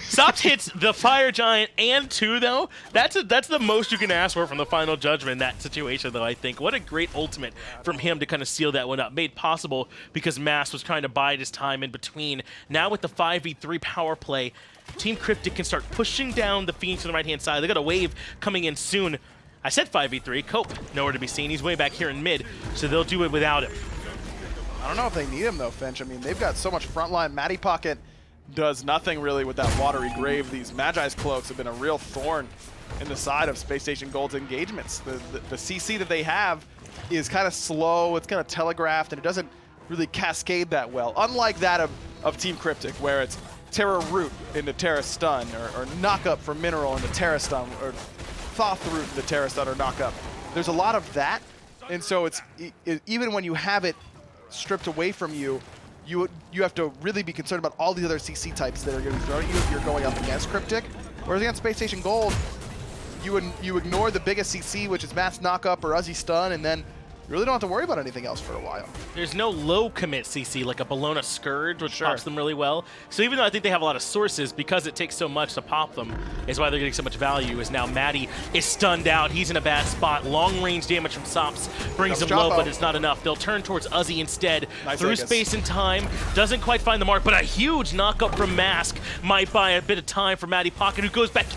Sops hits the Fire Giant and 2, though. That's the most you can ask for from the Final Judgment in that situation, though, I think. What a great ultimate from him to kind of seal that one up. Made possible because Mass was trying to bide his time in between. Now with the 5v3 power play, Team CryptiK can start pushing down the Phoenix on the right-hand side. They got a wave coming in soon. I said 5v3. Cope, nowhere to be seen. He's way back here in mid, so they'll do it without him. I don't know if they need him, though, Finch. I mean, they've got so much frontline. Mattypocket does nothing really with that watery grave. These Magi's cloaks have been a real thorn in the side of Spacestation Gold's engagements. The CC that they have is kind of slow, it's kind of telegraphed, and it doesn't really cascade that well. Unlike that of Team CryptiK, where it's Terra root into Terra stun, or knock up for mineral into Terra stun, or Thoth root into Terra stun or knock up. There's a lot of that, and so even when you have it stripped away from you, you have to really be concerned about all these other CC types that are going to be thrown at you if you're going up against CryptiK. Whereas against Spacestation Gold, you ignore the biggest CC, which is Mass Knockup or Uzzy Stun, and then you really don't have to worry about anything else for a while. There's no low commit CC like a Bologna Scourge, which pops them really well. So even though I think they have a lot of sources, because it takes so much to pop them, is why they're getting so much value, is now Matty is stunned out. He's in a bad spot. Long range damage from Sops brings him low, but it's not enough. They'll turn towards Uzzy instead. Through space and time, doesn't quite find the mark, but a huge knockup from Mask might buy a bit of time for Mattypocket, who goes back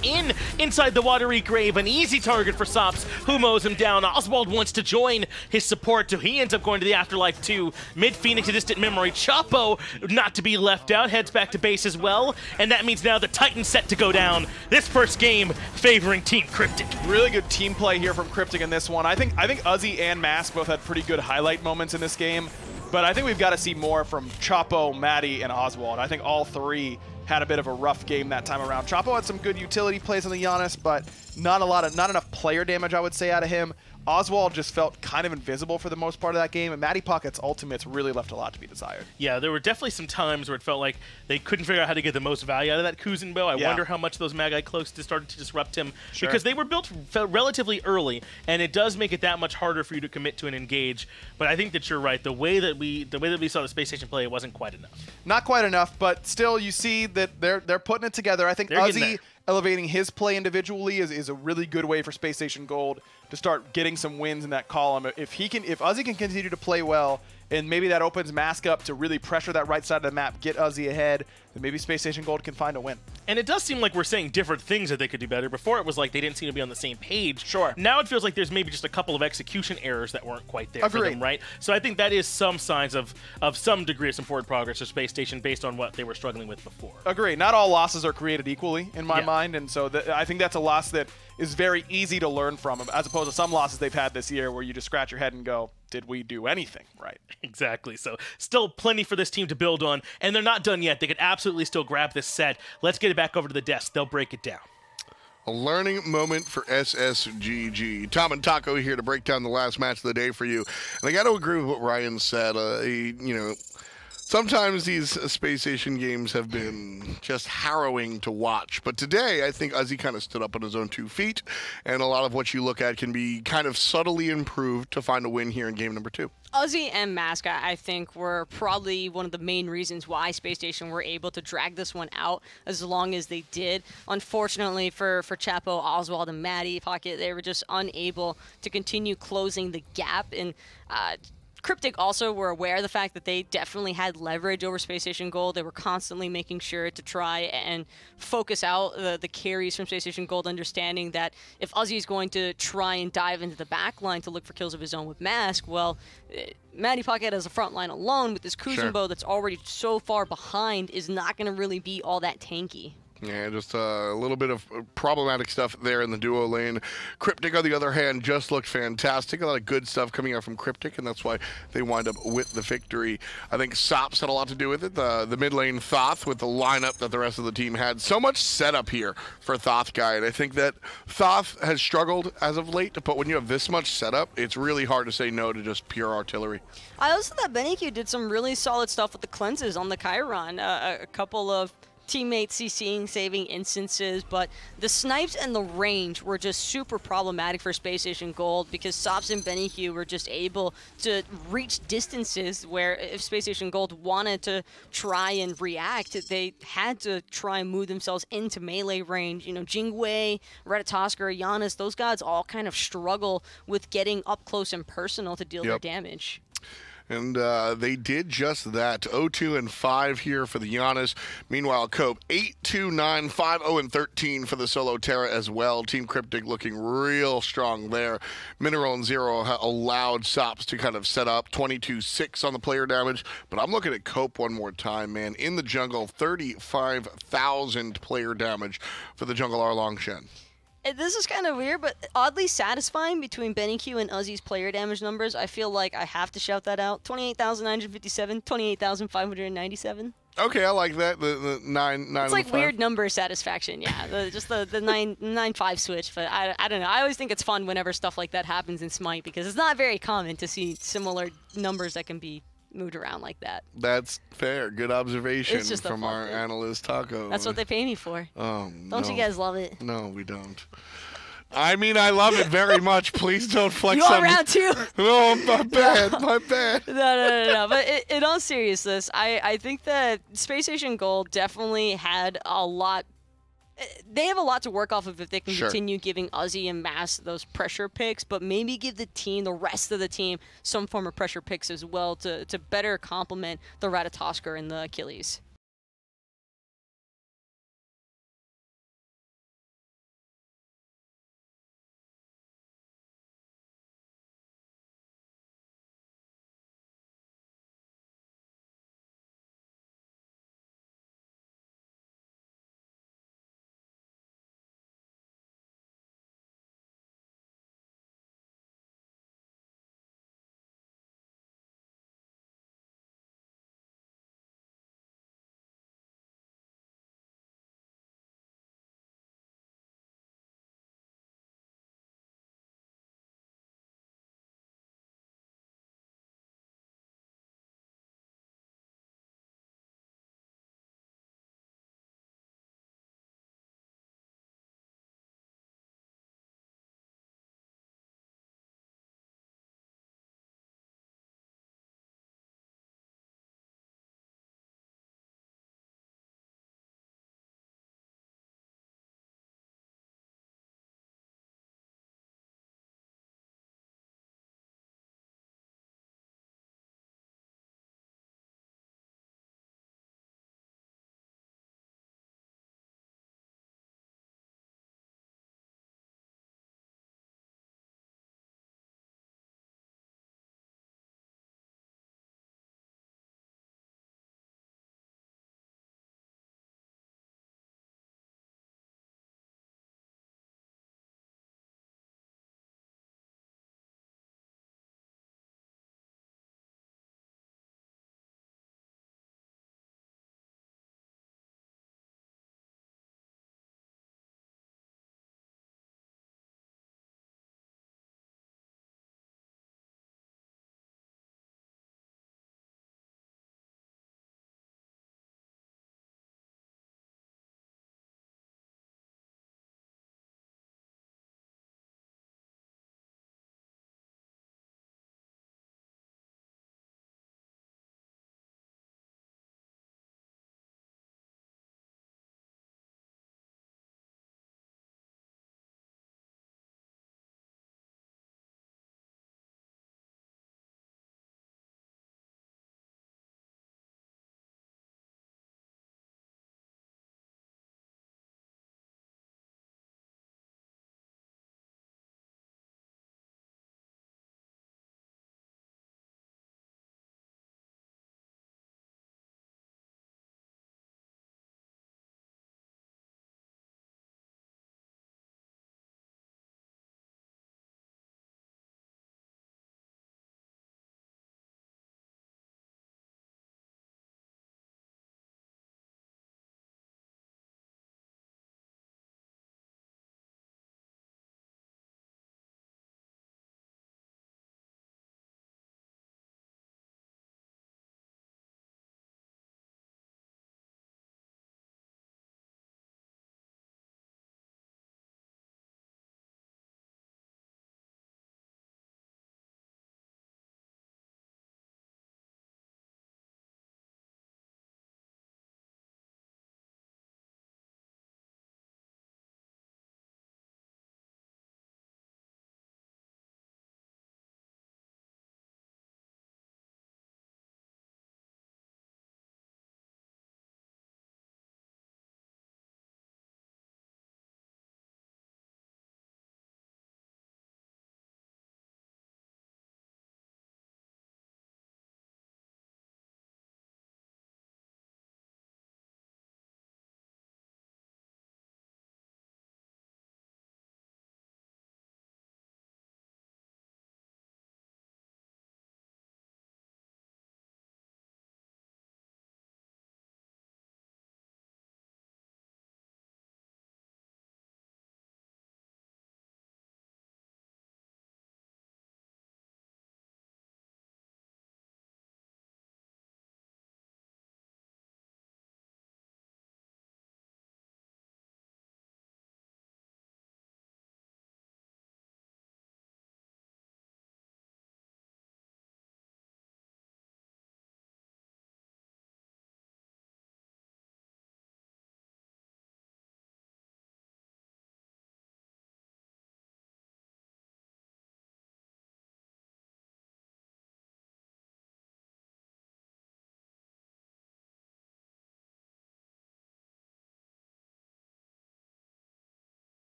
inside the watery grave. An easy target for Sops, who mows him down. Oswaald wants to join his support too. He ends up going to the afterlife too. Mid-Phoenix, a distant memory. Chapo, not to be left out, heads back to base as well, and that means now the Titan's set to go down. This first game favoring Team CryptiK. Really good team play here from CryptiK in this one. I think Uzzy and Mask both had pretty good highlight moments in this game, but I think we've got to see more from Chapo, Matty, and Oswaald. I think all three had a bit of a rough game that time around. Chapo had some good utility plays on the Janus, but not enough player damage, I would say, out of him. Oswaald just felt kind of invisible for the most part of that game, and Mattypocket's ultimates really left a lot to be desired. Yeah, there were definitely some times where it felt like they couldn't figure out how to get the most value out of that Kuzenbo. I wonder how much those Magi cloaks started to disrupt him, because they were built relatively early, and it does make it that much harder for you to commit to an engage. But I think that you're right. The way that we saw the Space Station play, it wasn't quite enough. Not quite enough, but still, you see that they're putting it together. I think Uzzy elevating his play individually is a really good way for Spacestation Gold to start getting some wins in that column. If Uzzy can continue to play well, and maybe that opens Mask up to really pressure that right side of the map, get Uzzy ahead, then maybe Spacestation Gold can find a win. And it does seem like we're saying different things that they could do better. Before it was like they didn't seem to be on the same page. Sure. Now it feels like there's maybe just a couple of execution errors that weren't quite there for them, right? So I think that is some signs of some degree of some forward progress for Space Station based on what they were struggling with before. Agree. Not all losses are created equally in my mind, and so I think that's a loss that is very easy to learn from, as opposed to some losses they've had this year where you just scratch your head and go, did we do anything right? Exactly. So still plenty for this team to build on, and they're not done yet. They could absolutely still grab this set. Let's get it back over to the desk. They'll break it down. A learning moment for SSGG. Tom and Taco here to break down the last match of the day for you. And I got to agree with what Ryan said. Sometimes these Space Station games have been just harrowing to watch. But today, I think Uzzy kind of stood up on his own 2 feet. And a lot of what you look at can be kind of subtly improved to find a win here in game number 2. Uzzy and Mask, I think, were probably one of the main reasons why Space Station were able to drag this one out as long as they did. Unfortunately for Chapo, Oswaald, and Mattypocket, they were just unable to continue closing the gap. And CryptiK also were aware of the fact that they definitely had leverage over Space Station Gold. They were constantly making sure to try and focus out the carries from Space Station Gold, understanding that if Uzzy is going to try and dive into the back line to look for kills of his own with Mask, well, Mattypocket as a front line alone with this Kuzenbo that's already so far behind is not going to really be all that tanky. Yeah, just a little bit of problematic stuff there in the duo lane. CryptiK, on the other hand, just looked fantastic. A lot of good stuff coming out from CryptiK, and that's why they wind up with the victory. I think Sops had a lot to do with it. The mid lane Thoth with the lineup that the rest of the team had. So much setup here for Thoth guy, and I think that Thoth has struggled as of late, but when you have this much setup, it's really hard to say no to just pure artillery. I also thought BennyQ did some really solid stuff with the cleanses on the Chiron. A couple of teammates CCing, saving instances, but the snipes and the range were just super problematic for Space Station Gold because Sops and BennyQ were just able to reach distances where if Space Station Gold wanted to try and react, they had to try and move themselves into melee range. You know, Jing, Ratatoskr, Janus, those guys all kind of struggle with getting up close and personal to deal their damage. And they did just that. 0-2 and 5 here for the Janus. Meanwhile, Cope 8-2, 9, 5-0 and 13 for the solo Terra as well. Team CryptiK looking real strong there. Mineral and Zearoe allowed sops to kind of set up 22-6 on the player damage. But I'm looking at Cope one more time, man. In the jungle, 35,000 player damage for the jungle Erlang Shen. This is kind of weird, but oddly satisfying between BennyQ and Uzzy's player damage numbers. I feel like I have to shout that out. 28,957, 28,597. Okay, I like that. The 9. It's like weird number satisfaction, yeah. Just the 9-5 switch, but I don't know. I always think it's fun whenever stuff like that happens in SMITE because it's not very common to see similar numbers that can be moved around like that. That's fair. Good observation it's just from our analyst Taco. That's what they pay me for. Oh, don't you guys love it? No, we don't. I mean, I love it very much. Please don't flex on me. You are round 2? No, my bad. My bad. No. But in all seriousness, I think that Spacestation Gold definitely had a lot. They have a lot to work off of if they can continue giving Uzzy and Mass those pressure picks, but maybe give the rest of the team, some form of pressure picks as well to better complement the Ratatoskr and the Achilles.